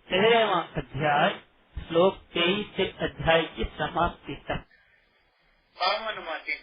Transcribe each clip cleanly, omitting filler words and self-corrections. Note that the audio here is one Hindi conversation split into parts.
13वां अध्याय श्लोक 23 से अध्याय की समाप्ति तक। 52वां दिन।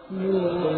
No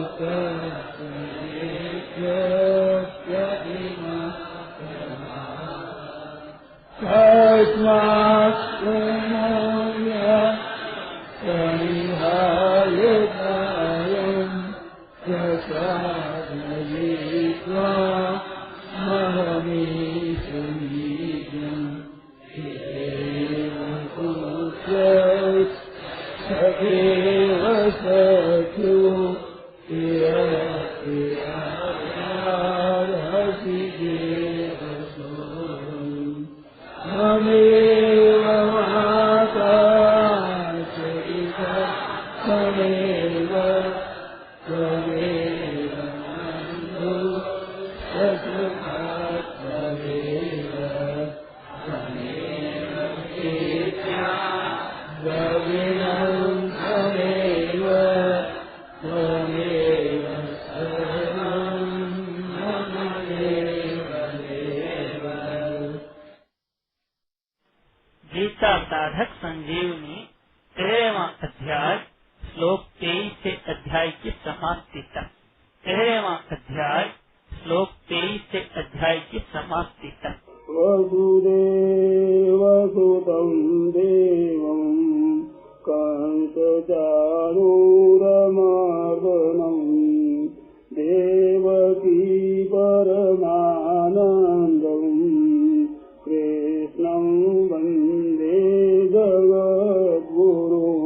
गीता साधक संजीवनी 13वां अध्याय श्लोक 23 से अध्याय की समाप्ति तक। 13वां अध्याय श्लोक 23 से अध्याय की समाप्ति तक। वसुदेवसुतं देवं कंसचाणूरमर्दनं देवकी परमानन्दं कृष्णं वन्दे जगद्गुरुम्।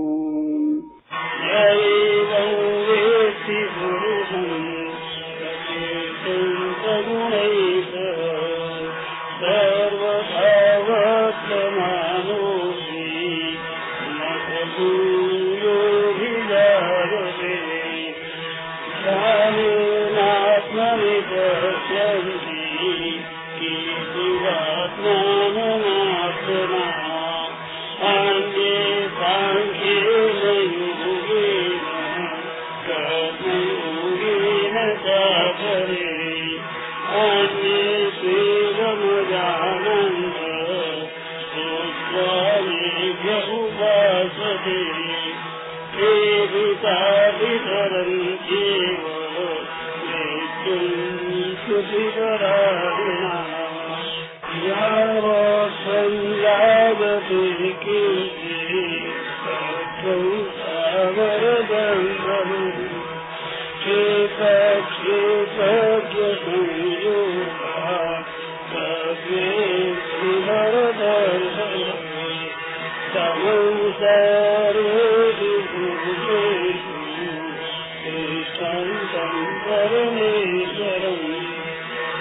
एवं वेत्ति पुरुषं सगुणैः सर्वभावप्रमाणोऽपि न भूयोऽभिजायते ध्यानेनात्मनि पश्यन्ति कीर्तिवात्मानमात्मना अन्ये साङ्ख्येन योगेन कर्मयोगेन चापरे अन्ये सेवमजानन्त श्रुत्वानेभ्य उपासते ते वितरन्त्येव मृत्युं श्रुतिपरायणाः यावत् संजायते कीर्तिः सागरगन्धम् क्षेत्रक्षेत्रज्ञसंयोगः सर्वेषु भरतर्षभः समं सर्वेषु भूतेषु तिष्ठन्तं परमेश्वरम्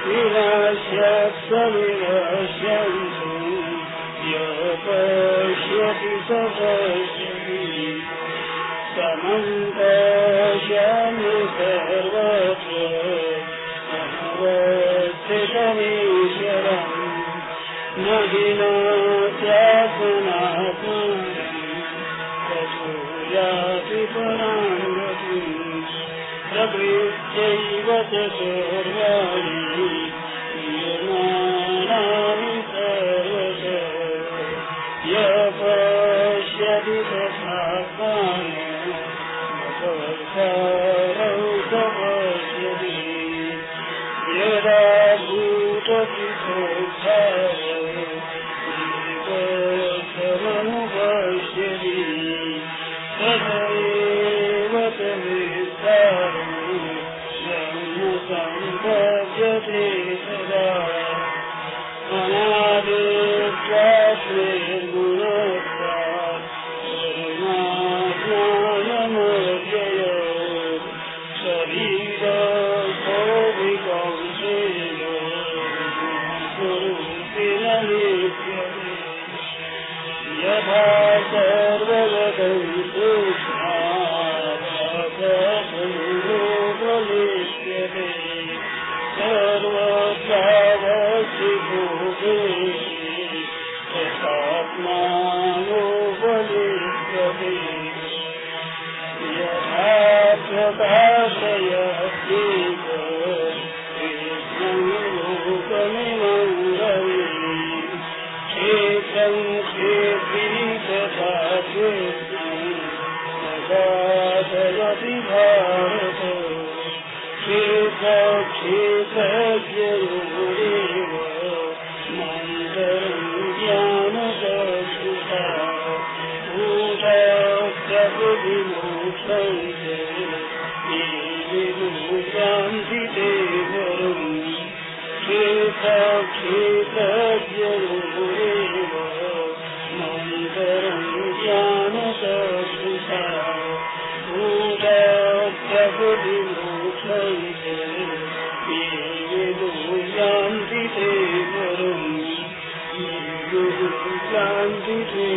विनाश्यत्सविनश्यन्तु यः पश्यति स पश्यति समं पश्यामि सर्वत्र अनवस्थितमीश्वरम् न विनाश्यात्मनात्मानं ततो याति परां गतिम्। प्रकृत्यैव च सर्वाणि क्रियमाणानि सर्वशः यः पश्यति तथात्मानः कर्तारौ स पश्यति यदा भूतपितोद्धारमनुपश्यति तथैव तद्विस्तारं सम्पद्यते सदा अनादित्वात् निर्गुणत्वात् परमात्मानमव्ययम् शरीरभौतिकौशेय स्वरूपेण लिप्यते यथा सर्वगतं सूक्ष्मात्मलिप्यते सर्वत्रावस्थितोऽपि तथात्मानोपलिप्यते यथा प्रकाशयत्येक कृष्णं लोकमिमं रविः क्षेत्रं क्षेत्री तथा कृष्णं प्रकाशयति भारत क्षेत्रक्षेत्रज्ञयोरेव मन्तरं ज्ञानचक्षुषा भूतप्रभु विमोक्षन्ते ये विमुक्तान्ति ते वरम् क्षेत्रज्ञयोरेव मन्तरं ज्ञानचक्षुषा भूतप्रकृतिमोक्षन्ते ये विमुक्तान्ति ते वरम् शांति से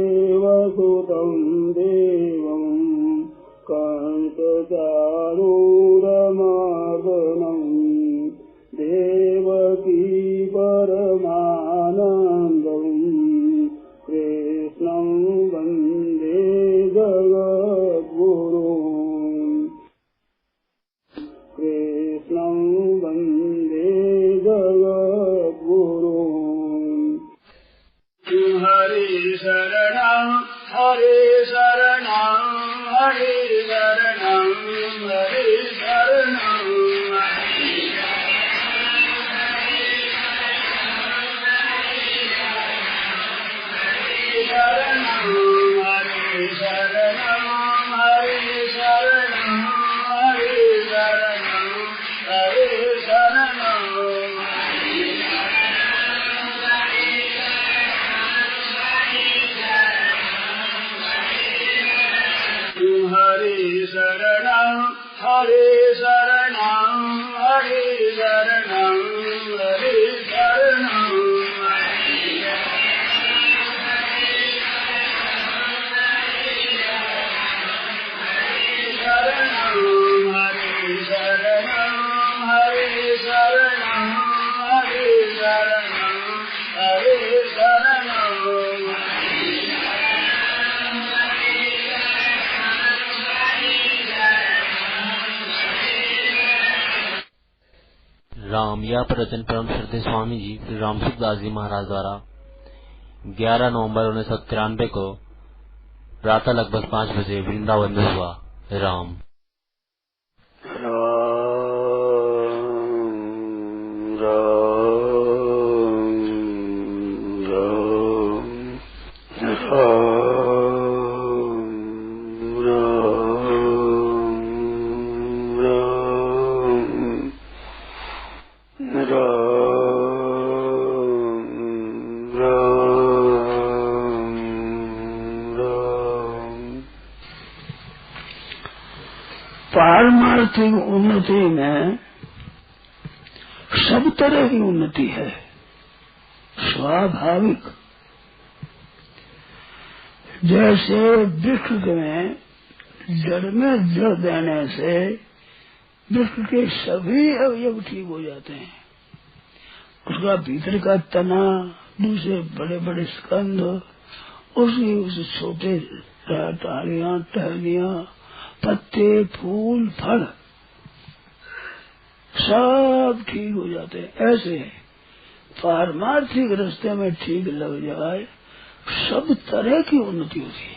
वसुदेवसुतं देवं कान्तचारूरमार्दनम् देवकी परमानन्दम् कृष्णं वन्दे जगद्गुरुम् कृष्णं वन्दे जगद्गुरुम् हरे शरणं हरे शरणं हरे शरणं हरे शरणं हरे शरणं हरे शरणं हरे शरणं राम या प्रवचन परम श्रद्धेय स्वामी जी श्री राम सुखदास जी महाराज द्वारा 11 नवंबर 1993 को प्रातः लगभग 5 बजे वृंदावन में हुआ। राम पारमार्थिक उन्नति में सब तरह की उन्नति है, स्वाभाविक। जैसे वृक्ष में जड़ में जड़ देने से वृक्ष के सभी अवयव ठीक हो जाते हैं। उसका भीतर का तना, दूसरे बड़े बड़े स्कंध, उस छोटे टालियां टहनियां, पत्ते, फूल, फल सब ठीक हो जाते हैं। ऐसे पारमार्थिक रास्ते में ठीक लग जाए, सब तरह की उन्नति होती है,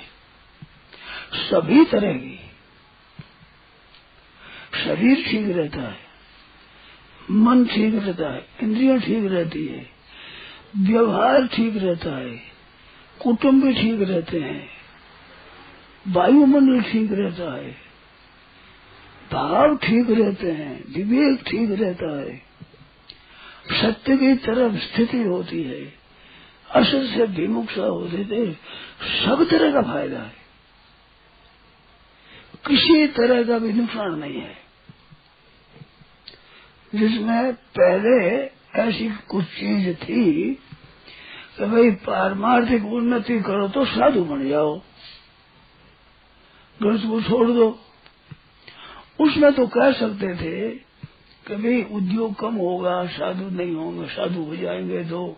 सभी तरह की। शरीर ठीक रहता है, मन ठीक रहता है, इंद्रियां ठीक रहती है, व्यवहार ठीक रहता है, कुटुंब भी ठीक रहते हैं, वायुमंडल ठीक रहता है, भाव ठीक रहते हैं, विवेक ठीक रहता है, सत्य की तरफ स्थिति होती है, असत से विमुक्षा होती है। सब तरह का फायदा है, किसी तरह का भी नुकसान नहीं है। जिसमें पहले ऐसी कुछ चीज थी कि भाई पारमार्थिक उन्नति करो तो साधु बन जाओ, गृहस्थ को छोड़ दो। उसमें तो कह सकते थे कि भाई उद्योग कम होगा, साधु नहीं होंगे, साधु हो जाएंगे दो।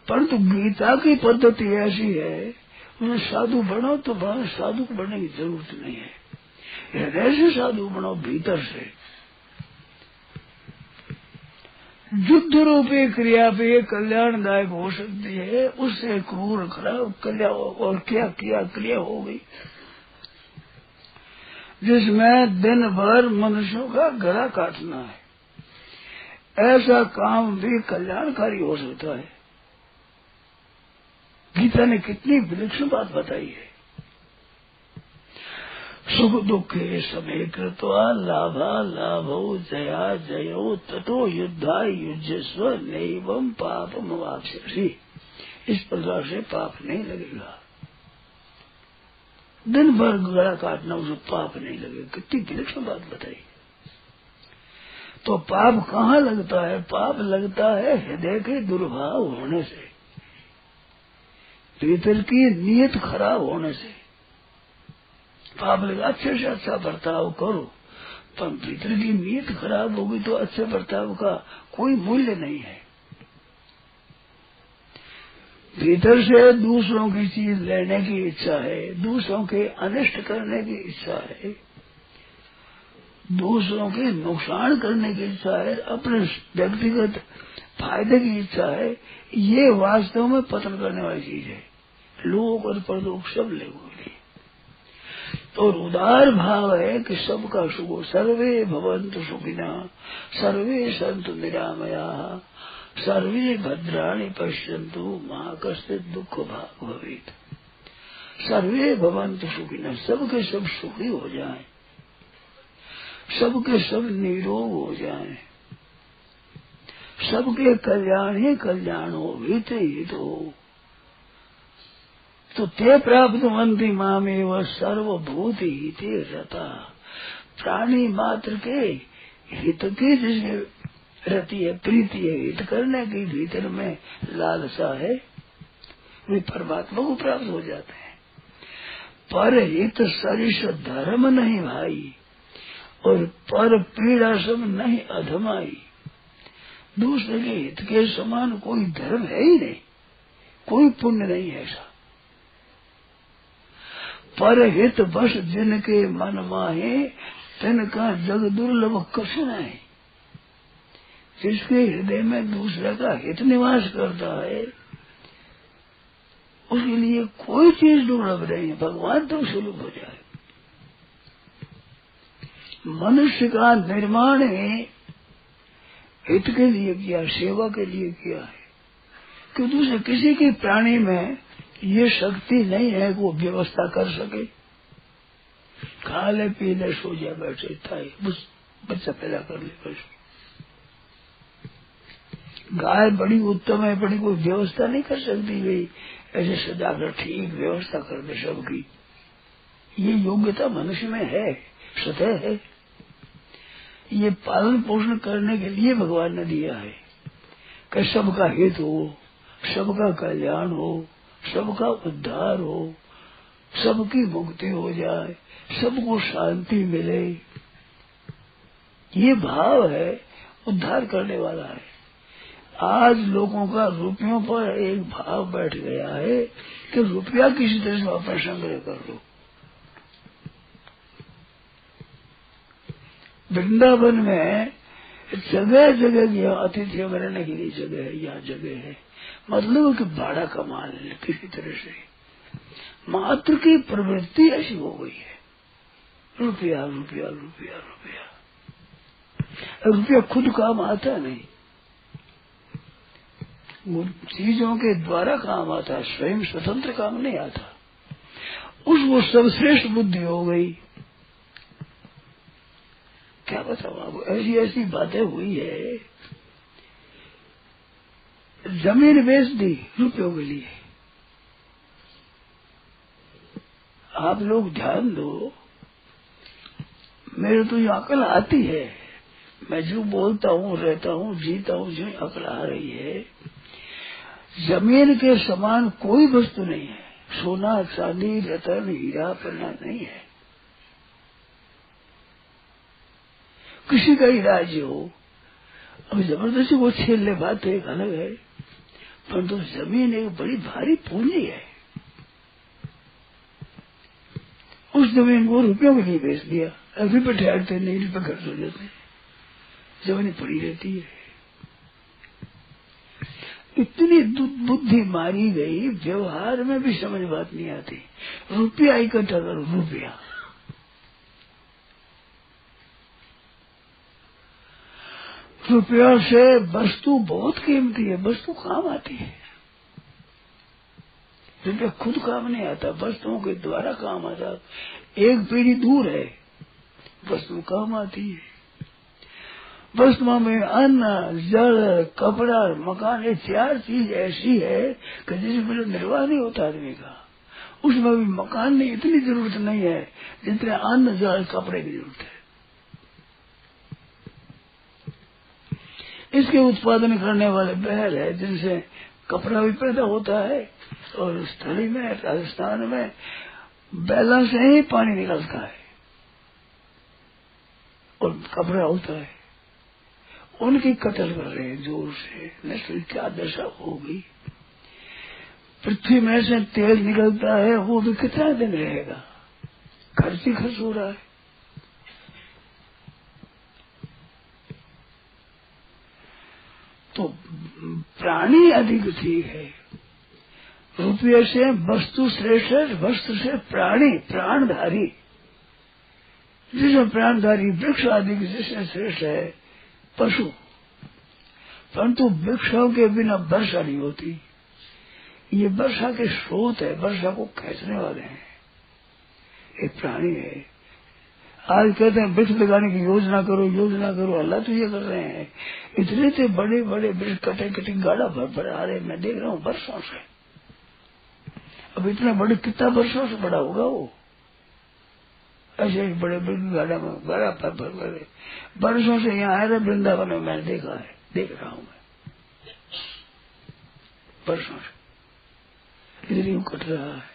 परंतु गीता की पद्धति ऐसी है, उसमें साधु बनो तो बनो, साधु को बनने की जरूरत नहीं है। हृदय से साधु बनो, भीतर से। युद्ध रूपी क्रिया पे कल्याणदायक हो सकती है, उससे क्रूर खराब कल्याण और क्या किया क्रिया हो गई जिसमें दिन भर मनुष्यों का गला काटना है। ऐसा काम भी कल्याणकारी हो सकता है। गीता ने कितनी विलक्षण बात बताई है। सुख दुखे समे कृत्वा लाभा लाभो जया जयो ततो युद्धा युजस्व नैवं पापम वाप्स्यसि। इस प्रकार से पाप नहीं लगेगा। दिन भर गला काटना उसे पाप नहीं लगेगा। कितनी विलक्षण बात बताई। तो पाप कहाँ लगता है? पाप लगता है हृदय के दुर्भाव होने से, भीतर की नीयत खराब होने से पाप लगा। अच्छे से अच्छा बर्ताव करो, पर भीतर की नीयत खराब होगी तो अच्छे बर्ताव का कोई मूल्य नहीं है। भीतर से दूसरों की चीज लेने की इच्छा है, दूसरों के अनिष्ट करने की इच्छा है, दूसरों के नुकसान करने की इच्छा है, अपने व्यक्तिगत फायदे की इच्छा है। ये वास्तव में पतन करने वाली चीज है। लोग और परलोक सब लेंगे। तो उदार भाव है कि सबका सुख हो। सर्वे भवन्तु सुखिनः, सर्वे सन्तु निरामयाः, सर्वे भद्राणि पश्यन्तु मा कश्चित् दुःख भाग् भवेत्। सर्वे भवन्तु सुखिनः, सबके सब सुखी हो जाएं, सबके सब निरोग हो जाएं, सबके कल्याण ही कल्याण हो, हित हित हो। तो ते प्राप्तवन्ति मामेव सर्वभूति हिते रता। प्राणी मात्र के हित की जिसे रति है, प्रीति है, हित करने की भीतर में लालसा है, वे परमात्मा को प्राप्त हो जाते हैं। पर हित सरिष धर्म नहीं भाई, और पर पीड़ा सब नहीं अधमाई। दूसरे के हित के समान कोई धर्म है ही नहीं, कोई पुण्य नहीं है ऐसा। पर हित बस जिनके मन माहे, तिनका जग दुर्लभ कछु नहीं। जिसके हृदय में दूसरे का हित निवास करता है, उसके लिए कोई चीज दुर्लभ नहीं है। भगवान तो सुलभ हो जाए। मनुष्य का निर्माण हित के लिए किया, सेवा के लिए किया है। कि दूसरे किसी की प्राणी में ये शक्ति नहीं है कि वो व्यवस्था कर सके। खा ले पी ले सो जा बैठे था, बस बच्चा पैदा कर ले बस। गाय बड़ी उत्तम है, बड़ी कोई व्यवस्था नहीं कर सकती भाई ऐसे सजाकर ठीक व्यवस्था कर दे सबकी। ये योग्यता मनुष्य में है, स्वतः है। ये पालन पोषण करने के लिए भगवान ने दिया है कि सबका हित हो, सबका कल्याण हो, सबका उद्धार हो, सबकी मुक्ति हो जाए, सबको शांति मिले। ये भाव है, उद्धार करने वाला है। आज लोगों का रुपयों पर एक भाव बैठ गया है कि रुपया किसी तरह से वापस संग्रह कर लो। वृंदावन में जगह जगह यहाँ अतिथियों में रहने के लिए जगह है, यहाँ जगह है, मतलब कि भाड़ा कमा ले किसी तरह से। मात्र की प्रवृत्ति ऐसी हो गई है, रुपया रुपया रुपया रुपया। रुपया खुद काम आता नहीं, वो चीजों के द्वारा काम आता है, स्वयं स्वतंत्र काम नहीं आता। उसको सर्वश्रेष्ठ बुद्धि हो गई। क्या बताऊं आपको, ऐसी ऐसी बातें हुई है। जमीन बेच दी रुपयों के लिए। आप लोग ध्यान दो, मेरे तो ये अकल आती है, मैं जो बोलता हूँ, रहता हूँ, जीता हूँ, जो अकल आ रही है। जमीन के समान कोई वस्तु नहीं है। सोना चांदी रतन हीरा पन्ना नहीं है। किसी का ही राज्य हो, अब जबरदस्ती वो छीन ले, बात तो एक अलग है, परंतु जमीन एक बड़ी भारी पूंजी है। उस जमीन को रुपयों के लिए बेच दिया। अभी पर ठहरते नहीं, रुपये खर्च हो जाते, जमीन पड़ी रहती है। बुद्धि मारी गई, व्यवहार में भी समझ बात नहीं आती। रुपया इकट्ठा करो, रुपया से वस्तु बहुत कीमती है, वस्तु काम आती है। रुपया खुद काम नहीं आता, वस्तुओं के द्वारा काम आता। एक पीढ़ी दूर है, वस्तु काम आती है। वस्तुओं में अन्न, जल, कपड़ा, मकान, ये 4 चीज ऐसी है कि जिसमें निर्वाह नहीं होता आदमी का। उसमें भी मकान नहीं, इतनी जरूरत नहीं है जितने अन्न, जल, कपड़े की जरूरत है। इसके उत्पादन करने वाले बैल है, जिनसे कपड़ा भी पैदा होता है। और स्थली में, राजस्थान में बैलों से ही पानी निकलता है और कपड़ा होता है। उनकी कत्ल कर रहे हैं जोर से। नस्ल क्या दशा होगी। पृथ्वी में से तेल निकलता है, वो भी कितना दिन रहेगा, खर्च ही खर्च हो रहा है। तो प्राणी अधिक ठीक है। रुपये से वस्तु श्रेष्ठ है, वस्तु से प्राणी, प्राणधारी। जिसमें प्राणधारी वृक्ष आदि जिसमें श्रेष्ठ है पशु। परंतु वृक्षों के बिना वर्षा नहीं होती। ये वर्षा के स्रोत है, वर्षा को खींचने वाले हैं, एक प्राणी है। आज कहते हैं वृक्ष लगाने की योजना करो, योजना करो। अल्लाह तो ये कर रहे हैं। इतने से बड़े बड़े वृक्ष कटे कटे गाड़ा भर आ रहे, मैं देख रहा हूँ वर्षों से। अब इतना बड़े कितना वर्षों से बड़ा होगा वो। ऐसे बड़े बड़े गाड़ा में गाड़ा भर वर्षों से यहाँ आए रहे वृंदावन में, मैंने देखा है, देख रहा हूँ मैं वर्षों से। इधर यूं कट रहा है।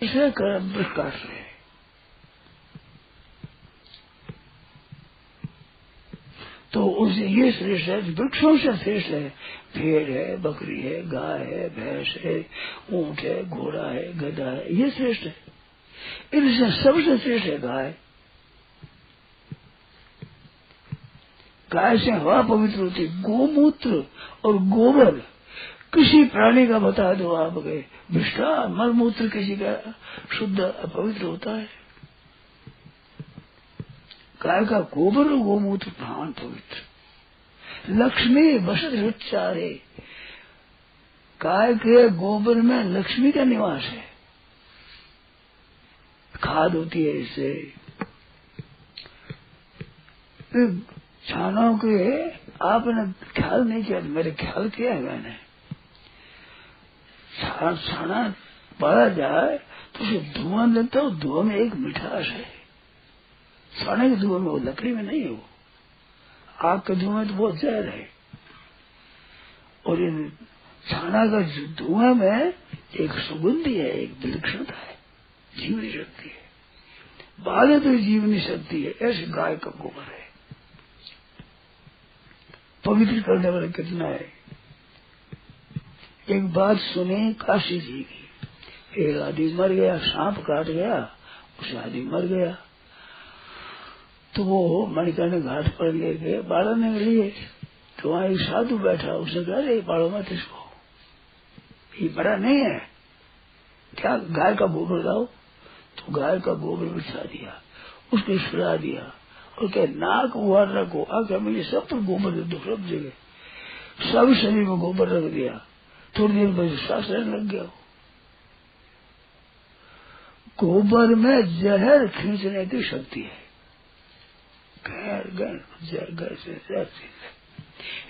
इसे वृक्ष काट रहे हैं। तो उसे ये श्रेष्ठ है, वृक्षों से श्रेष्ठ है। भेड़ है, बकरी है, गाय है, भैंस है, ऊंट है, घोड़ा है, गधा है, ये श्रेष्ठ है। इनसे सबसे श्रेष्ठ है गाय। गाय से हवा पवित्र होती। गोमूत्र और गोबर किसी प्राणी का बता दो आप गए, विष्ठा मलमूत्र किसी का शुद्ध अपवित्र होता है। गाय का गोबर और गोमूत्र प्राण पवित्र। लक्ष्मी बसत उच्चारे, गाय के गोबर में लक्ष्मी का निवास है, खाद होती है। इससे छानों के आपने ख्याल नहीं किया, मेरे ख्याल किया है मैंने। छाना पाला जाए तो उसे धुआं देता हो, धुआं में एक मिठास है। छाने के धुआं में, वो लकड़ी में नहीं है। वो आग के धुआं में तो बहुत जहर है। और इन छाना का धुआं में एक सुगंधी है, एक विलक्षणता है, जीवनी शक्ति है। बाले तो जीवनी शक्ति है। ऐसे गाय का गोबर है, पवित्र करने वाले कितना है। एक बात सुने काशी जी की। एक आदमी मर गया, सांप काट गया, उसे आदमी मर गया। तो वो मणिकर्ण घाट पर ले गए बाढ़ने के लिए। तो वहां एक साधु बैठा, उसने कहा अरे बाढ़ो मत इसको, ये बड़ा नहीं है क्या, गाय का गोबर लाओ। तो गाय का गोबर बिछा दिया, उसको सुला दिया और क्या नाक उहार रखो। आगे मुझे सब पर गोबर दे दो, सब जगह, सब शरीर में गोबर रख दिया। थोड़ी देर बाद श्वास लेने लग गया। गोबर में जहर खींचने की शक्ति है। जहर से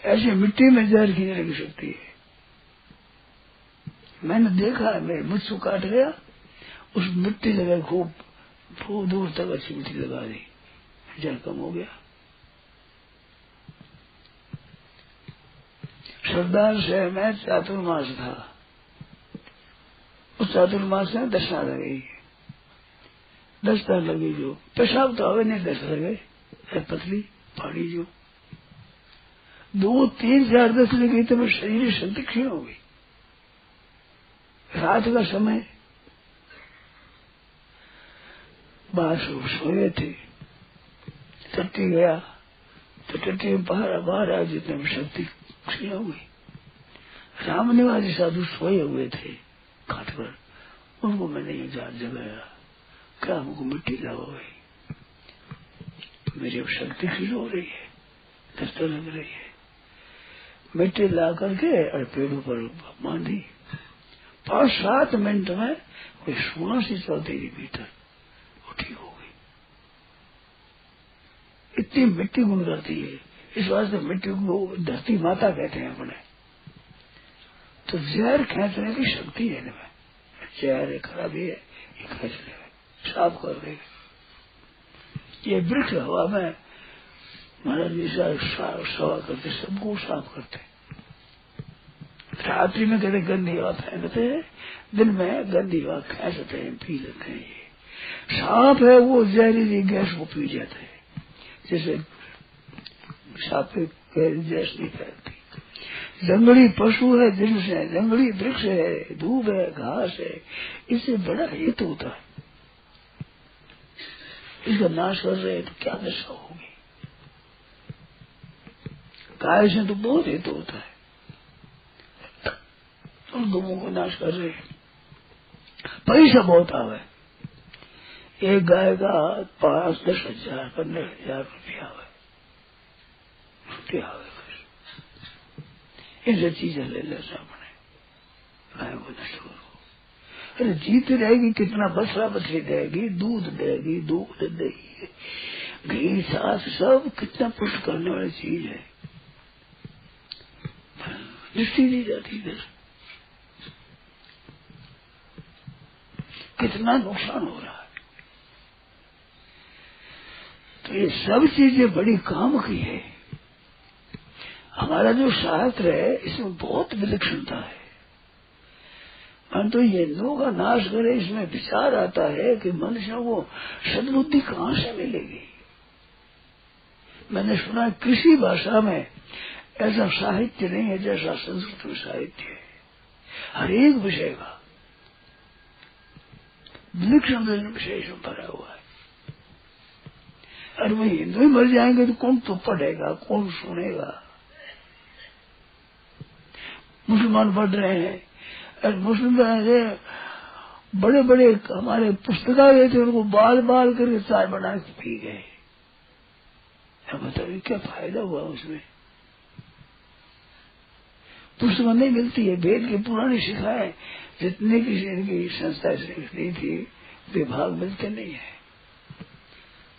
ऐसे मिट्टी में जहर खींचने की शक्ति है। मैंने देखा है, मेरे मुझसे काट गया, उस मिट्टी लगा खूब दूर तक अच्छी मिट्टी लगा दी, जहर कम हो गया। सरदार शहर में चातुर्मास था। उस चातुर्मास में दशा लगी, 10 तार लगी। जो पेशाब तो आवे नहीं, 10 लगे, पतली पहाड़ी जो 2, 3, 4 10 लगी तो मेरे शरीर शक्ति क्षीण हो गई। रात का समय, बाहर सोए थे, तट्टी गया, तो टट्टी में बाहर आ जितने में शक्ति क्षीण हो गई। राम निवासी साधु सोए हुए थे घाट पर, उनको मैंने ये जगाया, क्या हमको मिट्टी लगाओगे, मेरी अब शक्ति क्षीण हो रही है, दस्त लग रही है। मिट्टी ला करके और पेड़ों पर बांधी, 5-7 मिनट में कोई सोना सी चलती थी भीतर, वो ठीक हो गई। इतनी मिट्टी गुण करती है, इस वास्ते मिट्टी को धरती माता कहते हैं अपने। तो जहर खींचने की शक्ति है इनमें, जहर खराबी है, ये खींचने में साफ कर देगा। ये वृक्ष हवा में महाराज जी सवा करते, सबको साफ करते। रात्रि में कहते गंदी हवा फेंकते हैं, दिन में गंदी हवा खींचते हैं, पी लेते हैं। ये सांप है वो जहरीली गैस को पी जाते हैं, जैसे सांप गैस नहीं फैलती। जंगली पशु है, जिनसे जंगली वृक्ष है, धूप है, घास है, इससे बड़ा हित होता है। इसका नाश कर रहे हैं तो क्या दशा होगी। गाय से तो बहुत हित होता है, उन गमों को नाश कर रहे हैं। पैसा बहुत आवे, एक गाय का 5-10 हजार 15,000 रुपया आवे। इनसे चीजें ले लेते अपने, गाय को नष्ट करो। अरे जीत रहेगी, कितना बछड़ा बछड़ी देगी, दूध देगी, दूध देगी, घी सास सब कितना पुष्ट करने वाली चीज है। दृष्टि दी जाती है, कितना नुकसान हो रहा है। तो ये सब चीजें बड़ी काम की है। हमारा जो शास्त्र है इसमें बहुत विलक्षणता है। परंतु ये हिंदुओं का नाश करे, इसमें विचार आता है कि मनुष्यों को सद्बुद्धि कहाँ से मिलेगी। मैंने सुना किसी भाषा में ऐसा साहित्य नहीं है जैसा संस्कृत में साहित्य है। हर एक विषय का विलक्षण विषय इसमें भरा हुआ है। अरे वही हिंदू ही मर जाएंगे तो कौन तो पढ़ेगा, कौन सुनेगा। मुसलमान पढ़ रहे हैं, और मुसलमान बड़े बड़े हमारे पुस्तकालय थे, उनको बाल बाल करके चाय बना के पी गए। अब बताइए क्या फायदा हुआ उसमें। पुस्तक नहीं मिलती है, वेद की पुरानी शिखाएं जितने की इनकी संस्था नहीं थी, विभाग मिलते नहीं है।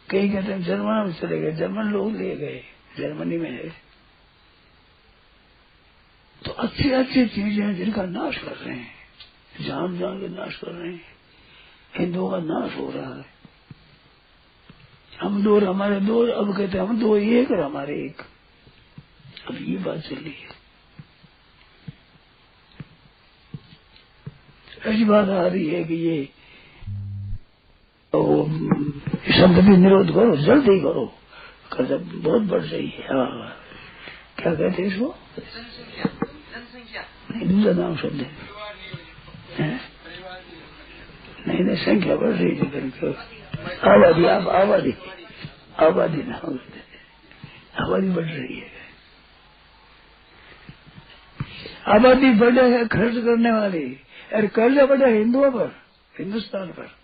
कई कहते हैं जर्मनी में चले गए, जर्मन लोग ले गए, जर्मनी में है। तो अच्छी अच्छी चीजें जिनका नाश कर रहे हैं, जान जान के नाश कर रहे हैं। हिंदुओं का नाश हो रहा है। हम दो और हमारे दो, अब कहते हैं हम दो एक और हमारे एक। अब ये बात चल रही है, ऐसी बात आ रही है कि ये शब्द भी निरोध करो, जल्दी करो, कर्ज बहुत बढ़ रही है। हाँ, क्या कहते हैं इसको, दूसरा नाम शब्द है, नहीं संख्या बढ़ रही है। आबादी आबादी आबादी नाम, आबादी बढ़ रही है। आबादी बढ़े है खर्च करने वाली, अरे कर्जा बढ़ा हिंदुओं पर, हिंदुस्तान पर।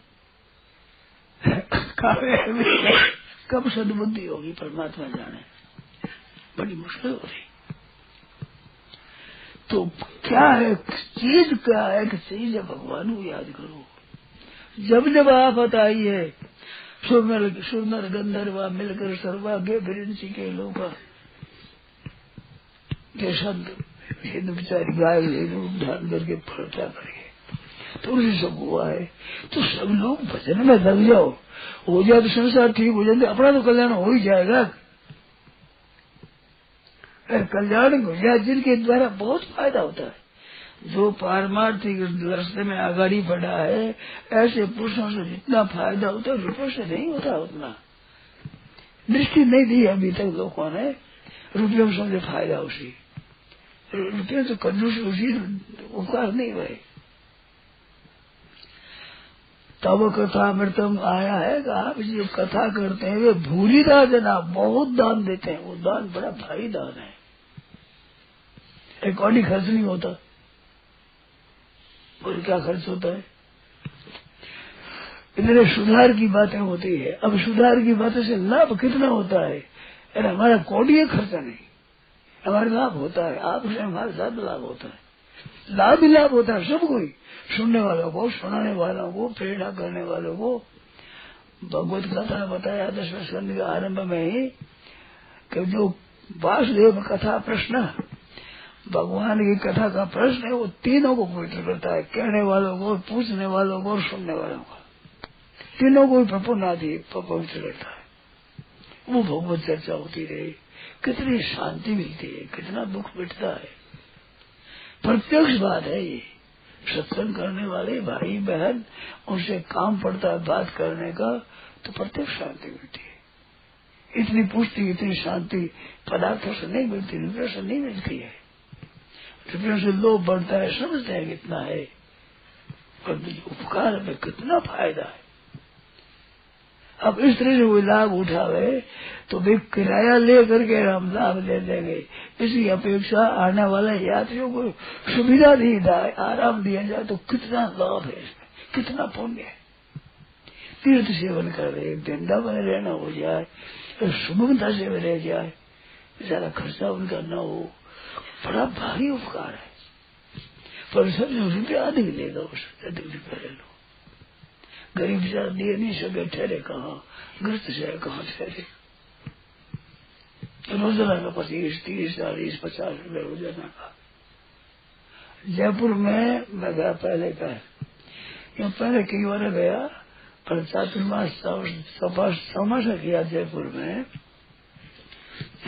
कब सद्बुद्धि होगी परमात्मा जाने, बड़ी मुश्किल हो रही। तो क्या है चीज, क्या है कि चीज है, भगवान को याद करो। जब जब आफत आई है, सुरनर गंधर्वा मिलकर सर्वाग्य विरंसी के लोग हिंद बेचारी गाय रूप धारण करके फलता करके, तो उसी सब हुआ है। तो सब लोग भजन में लग जाओ, हो जाए तो संसार ठीक हो जाए, अपना तो कल्याण हो ही जाएगा। कल्याण हो जाए जिनके द्वारा बहुत फायदा होता है। जो पारमार्थिक रास्ते में आगाड़ी बढ़ा है, ऐसे पुरुषों से जितना फायदा होता है रुपयों से नहीं होता उतना। दृष्टि नहीं दी अभी तक लोगों ने, रुपयों से समझे फायदा उसी, रुपये तो कंजूस उसी उपकार नहीं हुए। तब कथा मृतम आया है कि आप जो कथा करते हैं वे भूरी जना बहुत दान देते हैं। वो दान बड़ा भारी दान है, एक कौड़ी खर्च नहीं होता। और क्या खर्च होता है? इतने सुधार की बातें होती है। अब सुधार की बातों से लाभ कितना होता है? अरे हमारा कौड़ी खर्चा नहीं, हमारा लाभ होता है। आपसे हमारे साथ लाभ होता है, लाभ ही लाभ होता है सबको ही, सुनने वालों को, सुनाने वालों को, प्रेरणा करने वालों को। भगवत कथा ने बताया 10वें स्कंद के आरंभ में ही कि जो वासुदेव कथा प्रश्न, भगवान की कथा का प्रश्न है, वो तीनों को पवित्र करता है, कहने वालों को, पूछने वालों को और सुनने वालों को, तीनों को प्रपूर्ण आदि पवित्र करता है। वो भगवत चर्चा होती रही, कितनी शांति मिलती है, कितना दुख मिटता है। प्रत्यक्ष बात है ये। सत्संग करने वाले भाई बहन, उनसे काम पड़ता है बात करने का, तो प्रत्यक्ष शांति मिलती है। इतनी पुष्टि, इतनी शांति पदार्थों से नहीं मिलती, रुपयों से नहीं मिलती है। रुपयों से लोभ बढ़ता है, समझते हैं कितना है, पर उपकार में कितना फायदा है। अब इस तरह से वो लाभ उठावे तो वे किराया ले करके हम लाभ ले लेंगे। इसकी अपेक्षा आने वाले यात्रियों को सुविधा दी जाए, आराम दिया जाए तो कितना लाभ है इसमें, कितना पुण्य है। तीर्थ सेवन कर रहे, वृंदावन रहना हो जाए, तो सुगमता से रह जाए, ज्यादा खर्चा उनका न हो, बड़ा भारी उपकार है। पर सब रुपया अधिक लेगा, उससे अधिक रुपया ले लो। गरीब बेचारा दे नहीं सके, ठहरे कहाँ, ग्रस्त से कहाँ ठहरे। रोजाना का 25, 30, 40, 50 रुपये रोजाना का। जयपुर में मैं गया पहले पहले कई बार गया, पर चातुर्मास समासा किया जयपुर में,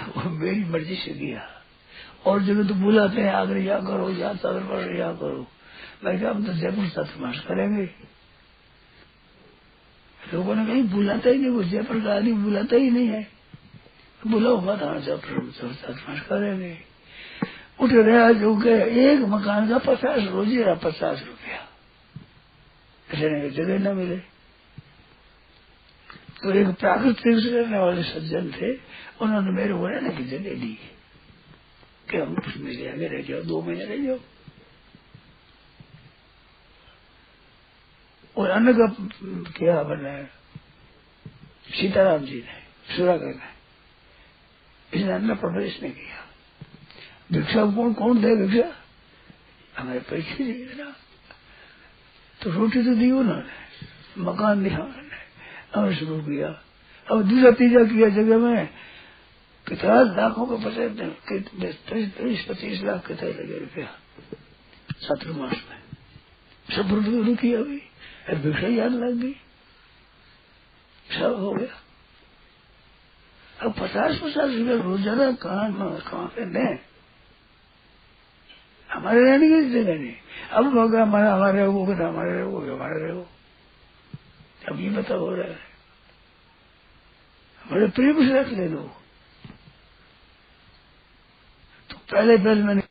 वो मेरी मर्जी से किया। और जगह तो बुलाते हैं आगरे या करो, या चातुर्मास या करो। मैं क्या, हम तो जयपुर चातुर्मास करेंगे। लोगों ने कहीं बुलाता ही नहीं, वो जयपुर का आदमी बुलाता ही नहीं है। बुलाओ मत, हाँ चातुर्मास करेंगे। उठ रहा जो एक मकान का 50 रोजिया, 50 रुपया, रहने की जगह न मिले। तो एक प्राकृतिक से रहने वाले सज्जन थे, उन्होंने मेरे को रहने की जगह दी कि हम उसमें ले आगे रह जाओ, 2 महीने रह जाओ। और अन्न का क्या बना है, सीताराम जी ने, सुरागर ने, इसने अन्न प्रवेश नहीं किया। भिक्षा कौन दे भिक्षा? हमारे पैसे दिए ना, तो रोटी तो दी उन्होंने, मकान दिया उन्होंने, हमें शुरू किया। अब दूसरा तीसरा किया जगह में कितना लाखों का 20-25 लाख कितना लगे रुपया चातुर्मास में, सब रुपये किया हुई, भिक्षा याद लग गई, सब हो गया। अब 50-50 रुपये रोजाना कहाँ पे दें? हमारे रहने की जगह नहीं। अब होगा हमारे रहो, हमारे रहो, हमारे रहो। अब ये बता हो रहा है, हमारे प्रेम से रख ले दो। तो पहले मैंने